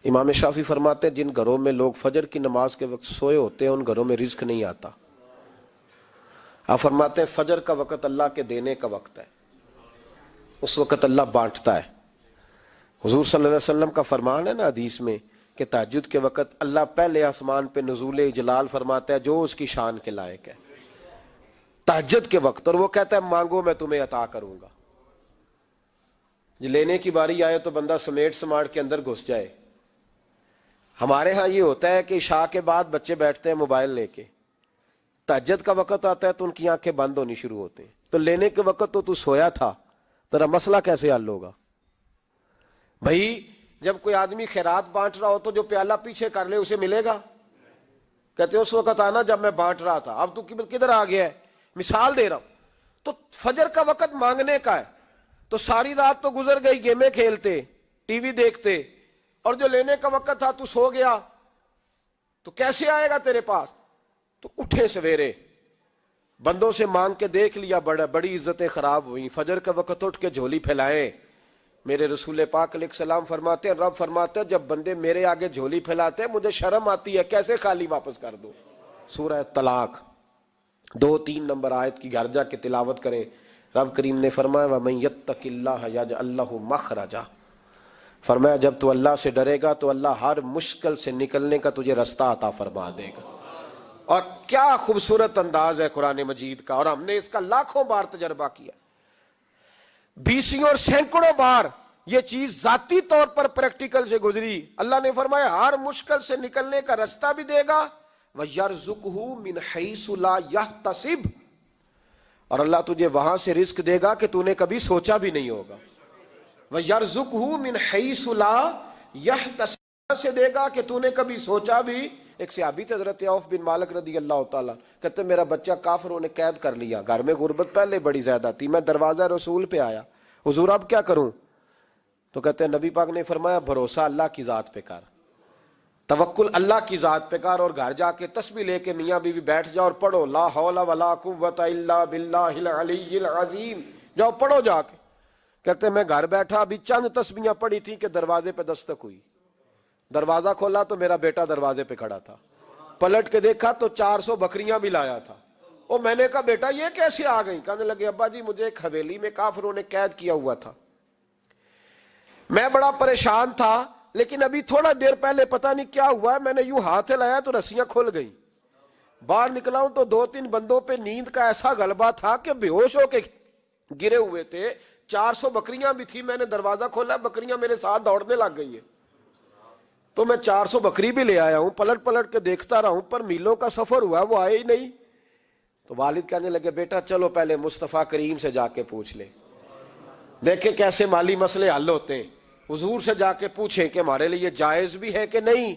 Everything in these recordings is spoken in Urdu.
امام شافعی فرماتے ہیں جن گھروں میں لوگ فجر کی نماز کے وقت سوئے ہوتے ہیں ان گھروں میں رزق نہیں آتا۔ آپ فرماتے ہیں فجر کا وقت اللہ کے دینے کا وقت ہے، اس وقت اللہ بانٹتا ہے۔ حضور صلی اللہ علیہ وسلم کا فرمان ہے نا حدیث میں کہ تہجد کے وقت اللہ پہلے آسمان پہ نزول اجلال فرماتا ہے جو اس کی شان کے لائق ہے تہجد کے وقت، اور وہ کہتا ہے مانگو میں تمہیں عطا کروں گا۔ لینے کی باری آئے تو بندہ سمیٹ سماٹ کے اندر گھس جائے۔ ہمارے ہاں یہ ہوتا ہے کہ عشاء کے بعد بچے بیٹھتے ہیں موبائل لے کے، تہجد کا وقت آتا ہے تو ان کی آنکھیں بند ہونی شروع ہوتی ہیں، تو لینے کے وقت تو سویا تھا، تیرا مسئلہ کیسے حل ہوگا؟ بھائی جب کوئی آدمی خیرات بانٹ رہا ہو تو جو پیالہ پیچھے کر لے اسے ملے گا؟ کہتے اس وقت آنا جب میں بانٹ رہا تھا، اب تو کدھر آ گیا ہے؟ مثال دے رہا ہوں۔ تو فجر کا وقت مانگنے کا ہے، تو ساری رات تو گزر گئی گیمیں کھیلتے، ٹی وی دیکھتے، اور جو لینے کا وقت تھا تو سو گیا، تو کیسے آئے گا تیرے پاس؟ تو اٹھے سویرے، بندوں سے مانگ کے دیکھ لیا، بڑی عزتیں خراب ہوئی، فجر کا وقت اٹھ کے جھولی پھیلائیں۔ میرے رسول پاک علیہ السلام فرماتے ہیں، رب فرماتے ہیں جب بندے میرے آگے جھولی پھیلاتے ہیں مجھے شرم آتی ہے، کیسے خالی واپس کر دو۔ سورہ طلاق 2-3 نمبر آیت کی گھر جا کے تلاوت کریں۔ رب کریم نے فرمایا وَمَن يَتَّقِ اللَّهَ يَجْعَل لَّهُ مَخْرَجًا، فرمایا جب تو اللہ سے ڈرے گا تو اللہ ہر مشکل سے نکلنے کا تجھے رستہ عطا فرما دے گا۔ اور کیا خوبصورت انداز ہے قرآن مجید کا، اور ہم نے اس کا لاکھوں بار تجربہ کیا، بیسوں اور سینکڑوں بار یہ چیز ذاتی طور پر پریکٹیکل سے گزری۔ اللہ نے فرمایا ہر مشکل سے نکلنے کا رستہ بھی دے گا، وَيَرْزُقْهُ مِنْ حَيْثُ لَا يَحْتَسِبُ، اور اللہ تجھے وہاں سے رزق دے گا کہ تو نے کبھی سوچا بھی نہیں ہوگا۔ وَيَرْزُقْهُ مِنْ حَيْثُ لَا يَحْتَسِبُ، سے دے گا کہ تو نے کبھی سوچا بھی۔ ایک صحابی تھے حضرت عوف بن مالک رضی اللہ تعالیٰ، کہتے میرا بچہ کافروں نے قید کر لیا، گھر میں غربت پہلے بڑی زیادہ تھی، میں دروازہ رسول پہ آیا، حضور اب کیا کروں؟ تو کہتے ہیں نبی پاک نے فرمایا بھروسہ اللہ کی ذات پہ کر، توکل اللہ کی ذات پہ کر، اور گھر جا کے تسبیح لے کے میاں بیوی بیٹھ جاؤ اور پڑھو لا حول ولا قوت الا باللہ العلی العظیم، جاؤ پڑھو جا کے۔ کہتے میں گھر بیٹھا ابھی چند تسبیحاں پڑھی تھی کہ دروازے پہ دستک ہوئی، دروازہ کھولا تو میرا بیٹا دروازے پہ کھڑا تھا، پلٹ کے دیکھا تو 400 بکریاں بھی لایا تھا۔ اور میں نے کہا بیٹا یہ کیسے آ گئی؟ کہنے لگے ابا جی مجھے ایک حویلی میں کافروں نے قید کیا ہوا تھا، میں بڑا پریشان تھا، لیکن ابھی تھوڑا دیر پہلے پتہ نہیں کیا ہوا ہے، میں نے یوں ہاتھ ہلایا تو رسیاں کھل گئی، باہر نکلا ہوں تو 2-3 بندوں پہ نیند کا ایسا غلبہ تھا کہ بے ہوش ہو کے گرے ہوئے تھے، 400 بکریاں بھی تھی، میں نے دروازہ کھولا بکریاں میرے ساتھ دوڑنے لگ گئی ہے، تو میں 400 بکری بھی لے آیا ہوں، پلٹ پلٹ کے دیکھتا رہا ہوں پر میلوں کا سفر ہوا وہ آئے ہی نہیں۔ تو والد کہنے لگے بیٹا چلو پہلے مصطفیٰ کریم سے جا کے پوچھ لے، دیکھیں کیسے مالی مسئلے حل ہوتے ہیں، حضور سے جا کے پوچھیں کہ ہمارے لیے جائز بھی ہے کہ نہیں۔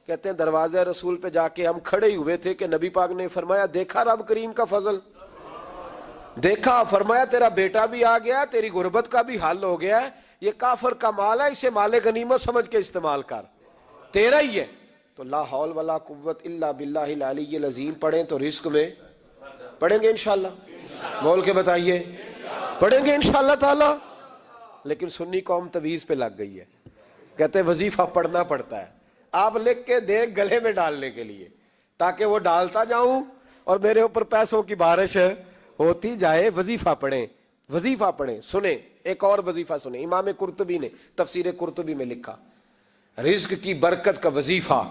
کہتے ہیں دروازہ رسول پہ جا کے ہم کھڑے ہوئے تھے کہ نبی پاک نے فرمایا دیکھا رب کریم کا فضل، دیکھا، فرمایا تیرا بیٹا بھی آ گیا، تیری غربت کا بھی حل ہو گیا ہے، یہ کافر کا مال ہے، اسے مال غنیمت سمجھ کے استعمال کر، تیرا ہی ہے۔ تو لا حول ولا قوت الا باللہ العلی العظیم پڑھیں تو رزق میں پڑھیں گے انشاءاللہ، بول کے بتائیے پڑھیں گے انشاءاللہ تعالی۔ لیکن سنی قوم تویز پہ لگ گئی ہے، کہتے وظیفہ پڑھنا پڑتا ہے، آپ لکھ کے دیں گلے میں ڈالنے کے لیے تاکہ وہ ڈالتا جاؤں اور میرے اوپر پیسوں کی بارش ہوتی جائے۔ وظیفہ پڑھیں، وظیفہ پڑھیں۔ سنیں ایک اور وظیفہ سنیں، امام قرطبی نے تفسیر قرطبی میں لکھا رزق کی برکت کا وظیفہ۔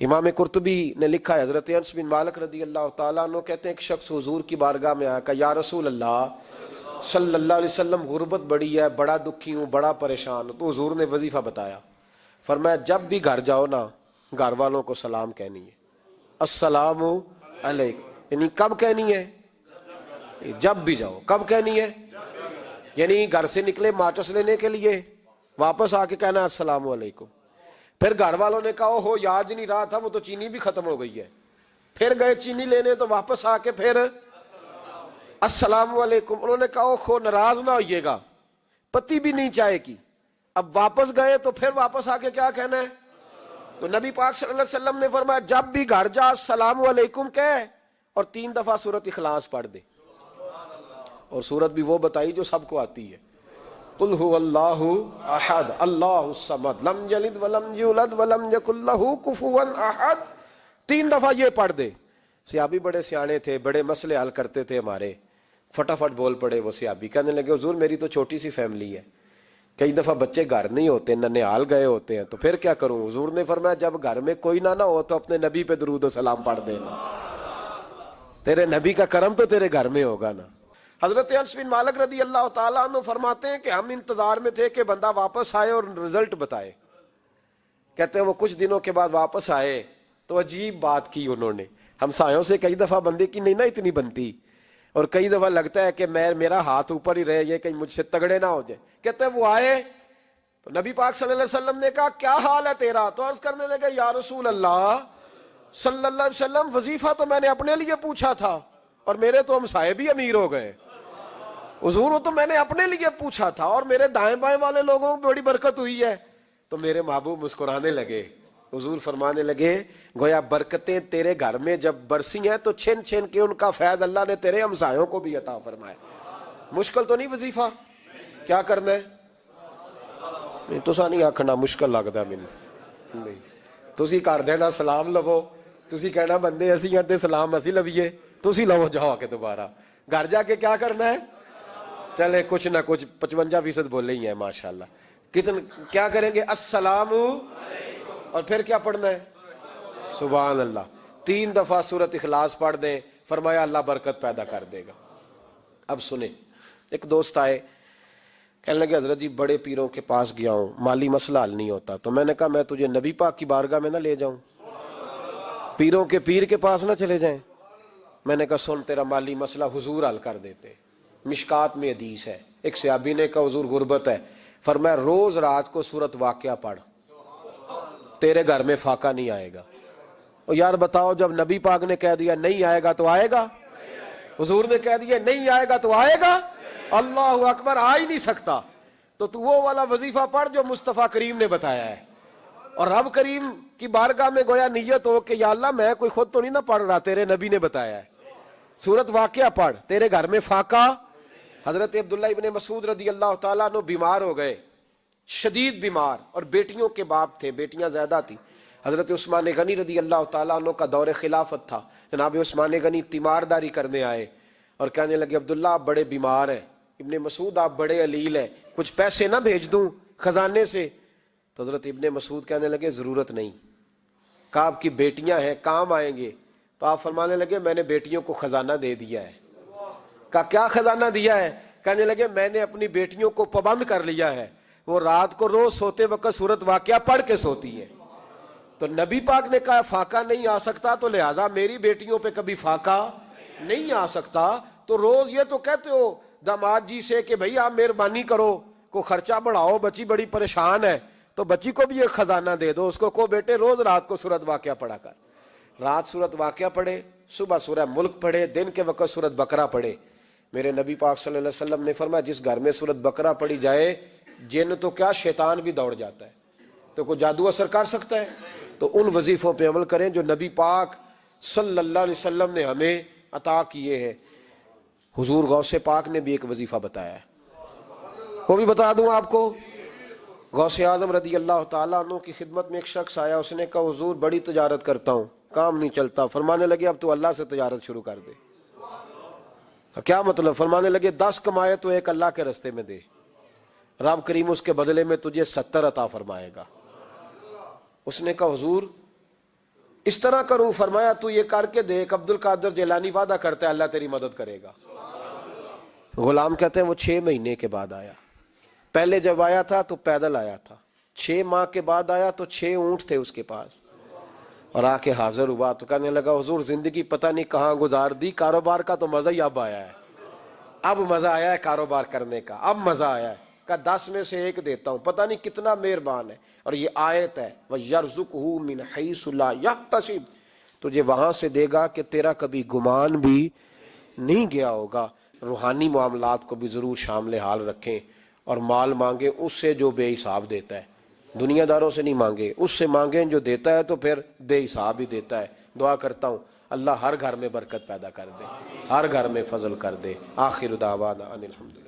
امام قرطبی نے لکھا ہے حضرت انس بن مالک رضی اللہ تعالیٰ عنہ کہتے ہیں ایک شخص حضور کی بارگاہ میں آیا، کہا یا رسول اللہ صلی اللہ علیہ وسلم غربت بڑی ہے، بڑا دکھی ہوں، بڑا پریشان ہوں۔ تو حضور نے وظیفہ بتایا، فرمایا جب بھی گھر جاؤ نا گھر والوں کو سلام کہنی ہے، السلام علیکم، یعنی کب کہنی ہے؟ جب بھی جاؤ۔ کب کہنی ہے؟ یعنی گھر سے نکلے ماچس لینے کے لیے، واپس آ کے کہنا السلام علیکم۔ پھر گھر والوں نے کہا ہو یاد نہیں رہا تھا، وہ تو چینی بھی ختم ہو گئی ہے، پھر گئے چینی لینے تو واپس آ کے پھر السلام علیکم۔ انہوں نے کہا خو ناراض نہ ہوئیے گا، پتی بھی نہیں چائے کی، اب واپس گئے تو پھر واپس آ کے کیا کہنا ہے؟ تو نبی پاک صلی اللہ علیہ وسلم نے فرمایا جب بھی گھر جا السلام علیکم کہے اور 3 دفعہ سورۃ اخلاص پڑھ دے، اور سورت بھی وہ بتائی جو سب کو آتی ہے۔ قل هو اللہ احد اللہ الصمد لم یلد ولم یولد ولم یکن لہ کفوا احد. 3 دفعہ یہ پڑھ دے. صحابی بڑے سیانے تھے, بڑے مسئلے حل کرتے تھے ہمارے, فٹافٹ بول پڑے وہ صحابی, کہنے لگے حضور میری تو چھوٹی سی فیملی ہے, کئی دفعہ بچے گھر نہیں ہوتے, ننھیال گئے ہوتے ہیں, تو پھر کیا کروں؟ حضور نے فرمایا جب گھر میں کوئی نہ ہو تو اپنے نبی پہ درود و سلام پڑھ دینا, تیرے نبی کا کرم تو تیرے گھر میں ہوگا نا. حضرت انس بن مالک رضی اللہ تعالیٰ عنہ فرماتے ہیں کہ ہم انتظار میں تھے کہ بندہ واپس آئے اور رزلٹ بتائے. کہتے ہیں وہ کچھ دنوں کے بعد واپس آئے تو عجیب بات کی انہوں نے. ہمسایوں سے کئی دفعہ بندے کی نہیں نا اتنی بنتی, اور کئی دفعہ لگتا ہے کہ میرا ہاتھ اوپر ہی رہے, یہ کہیں مجھ سے تگڑے نہ ہو جائے. کہتے ہیں وہ آئے تو نبی پاک صلی اللہ علیہ وسلم نے کہا کیا حال ہے تیرا؟ تو عرض کرنے لگے یا رسول اللہ صلی اللہ علیہ وسلم وظیفہ تو میں نے اپنے لیے پوچھا تھا اور میرے تو ہمسائے بھی امیر ہو گئے. حضور وہ تو میں نے اپنے لیے پوچھا تھا اور میرے دائیں بائیں والے لوگوں کو بڑی برکت ہوئی ہے. تو میرے محبوب مسکرانے لگے. حضور فرمانے لگے گویا برکتیں تیرے گھر میں جب برسی ہیں تو چھن چھن کے ان کا فیض اللہ نے تیرے ہمسایوں کو بھی عطا فرمایا. مشکل تو نہیں وظیفہ؟ کیا کرنا ہے؟ نہیں تو نہیں آکھنا مشکل لگتا مینوں نہیں, تسی کر دینا سلام لو, تسی کہنا بندے اسی ہیں تے سلام اسی لویے, تسی لو جاؤ کے دوبارہ گھر جا کے کیا کرنا ہے. چلے کچھ نہ کچھ 55% بولے ہی ہیں ماشاءاللہ. کیا کریں گے؟ السلام, اور پھر کیا پڑھنا ہے؟ سبحان اللہ. 3 دفعہ سورۃ اخلاص پڑھ دیں, فرمایا اللہ برکت پیدا کر دے گا. اب سنیں, ایک دوست آئے, کہنے لگے حضرت جی بڑے پیروں کے پاس گیا ہوں, مالی مسئلہ حل نہیں ہوتا. تو میں نے کہا میں تجھے نبی پاک کی بارگاہ میں نہ لے جاؤں, پیروں کے پیر کے پاس نہ چلے جائیں. میں نے کہا سن تیرا مالی مسئلہ حضور حل کر دیتے. مشکات میں حدیث ہے, ایک صحابی نے کہا حضور غربت ہے, فرمایا روز رات کو سورۃ واقعہ پڑھ, تیرے گھر میں فاقہ نہیں آئے گا. اور یار بتاؤ جب نبی پاک نے کہہ دیا نہیں آئے گا تو آئے گا, حضور نے کہہ دیا نہیں آئے گا تو آئے گا, اللہ اکبر, آ ہی نہیں سکتا. تو وہ والا وظیفہ پڑھ جو مصطفیٰ کریم نے بتایا ہے, اور رب کریم کی بارگاہ میں گویا نیت ہو کہ یا اللہ میں کوئی خود تو نہیں نہ پڑھ رہا, تیرے نبی نے بتایا ہے. سورۃ واقعہ پڑھ, تیرے گھر میں فاقہ. حضرت عبداللہ ابن مسعود رضی اللہ تعالیٰ عنہ بیمار ہو گئے, شدید بیمار, اور بیٹیوں کے باپ تھے, بیٹیاں زیادہ تھی. حضرت عثمان غنی رضی اللہ تعالیٰ عنہ کا دور خلافت تھا. جناب عثمان غنی تیمارداری کرنے آئے اور کہنے لگے عبداللہ آپ بڑے بیمار ہیں, ابن مسعود آپ بڑے علیل ہیں, کچھ پیسے نہ بھیج دوں خزانے سے؟ تو حضرت ابن مسعود کہنے لگے ضرورت نہیں. کہا آپ کی بیٹیاں ہیں کام آئیں گے. تو آپ فرمانے لگے میں نے بیٹیوں کو خزانہ دے دیا ہے. کہا کیا خزانہ دیا ہے؟ کہنے لگے میں نے اپنی بیٹیوں کو پابند کر لیا ہے, وہ رات کو روز سوتے وقت سورۃ واقعہ پڑھ کے سوتی ہے. تو نبی پاک نے کہا فاقہ نہیں آ سکتا, تو لہذا میری بیٹیوں پہ کبھی فاقہ نہیں آ سکتا. تو روز یہ تو کہتے ہو داماد جی سے کہ بھئی آپ مہربانی کرو, کو خرچہ بڑھاؤ, بچی بڑی پریشان ہے, تو بچی کو بھی ایک خزانہ دے دو, اس کو بیٹے روز رات کو سورۃ واقعہ پڑھا کر. رات سورۃ واقعہ پڑھے, صبح سورہ ملک پڑھے, دن کے وقت سورۃ بقرہ پڑھے. میرے نبی پاک صلی اللہ علیہ وسلم نے فرمایا جس گھر میں سورۃ بقرہ پڑھی جائے جن تو کیا شیطان بھی دوڑ جاتا ہے. تو کوئی جادو اثر کر سکتا ہے؟ تو ان وظیفوں پہ عمل کریں جو نبی پاک صلی اللہ علیہ وسلم نے ہمیں عطا کیے ہیں. حضور غوث پاک نے بھی ایک وظیفہ بتایا ہے, وہ بھی بتا دوں آپ کو. غوث اعظم رضی اللہ تعالیٰ عنہ کی خدمت میں ایک شخص آیا, اس نے کہا حضور بڑی تجارت کرتا ہوں, کام نہیں چلتا. فرمانے لگے اب تو اللہ سے تجارت شروع کر دے. کیا مطلب؟ فرمانے لگے 10 کمائے تو ایک اللہ کے رستے میں دے, رب کریم اس کے بدلے میں تجھے 70 عطا فرمائے گا. اس نے کہا حضور اس طرح کروں؟ فرمایا تو یہ کر کے دیکھ, عبد القادر جیلانی وعدہ کرتا ہے اللہ تیری مدد کرے گا. غلام کہتے ہیں وہ 6 مہینے کے بعد آیا. پہلے جب آیا تھا تو پیدل آیا تھا, 6 ماہ کے بعد آیا تو 6 اونٹ تھے اس کے پاس, اور آ کے حاضر ہوا تو کہنے لگا حضور زندگی پتہ نہیں کہاں گزار دی, کاروبار کا تو مزہ ہی اب آیا ہے, اب مزہ آیا ہے کاروبار کرنے کا, اب مزہ آیا ہے. کہ 10 میں سے 1 دیتا ہوں, پتہ نہیں کتنا مہربان ہے. اور یہ آیت ہے وَيَرْزُقْهُ مِنْ حَيْثُ لَا يَحْتَسِبُ, تجھے وہاں سے دے گا کہ تیرا کبھی گمان بھی نہیں گیا ہوگا. روحانی معاملات کو بھی ضرور شامل حال رکھیں, اور مال مانگے اس سے جو بے حساب دیتا ہے, دنیا داروں سے نہیں مانگے, اس سے مانگیں جو دیتا ہے تو پھر بے حساب ہی دیتا ہے. دعا کرتا ہوں اللہ ہر گھر میں برکت پیدا کر دے, ہر گھر میں فضل کر دے. آخر دعوانا ان الحمد.